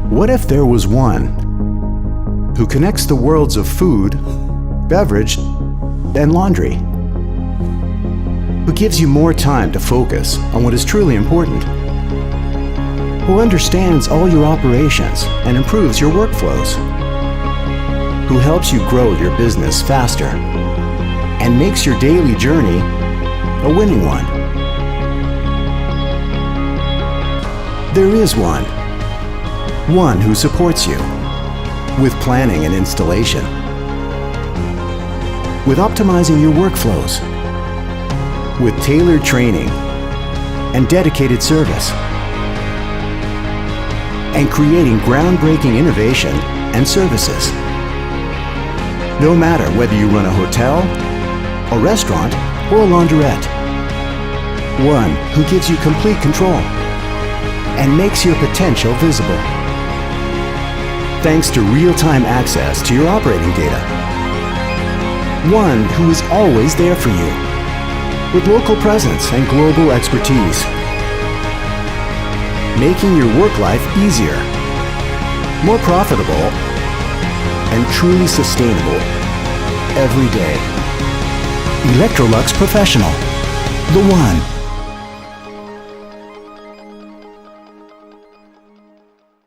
What if there was one who connects the worlds of food, beverage, and laundry? Who gives you more time to focus on what is truly important? Who understands all your operations and improves your workflows? Who helps you grow your business faster and makes your daily journey a winning one? There is one. One who supports you with planning and installation, with optimizing your workflows, with tailored training and dedicated service, and creating groundbreaking innovation and services. No matter whether you run a hotel, a restaurant, or a laundrette, one who gives you complete control and makes your potential visible. Thanks to real-time access to your operating data. One who is always there for you, with local presence and global expertise, making your work life easier, more profitable, and truly sustainable every day. Electrolux Professional, the one.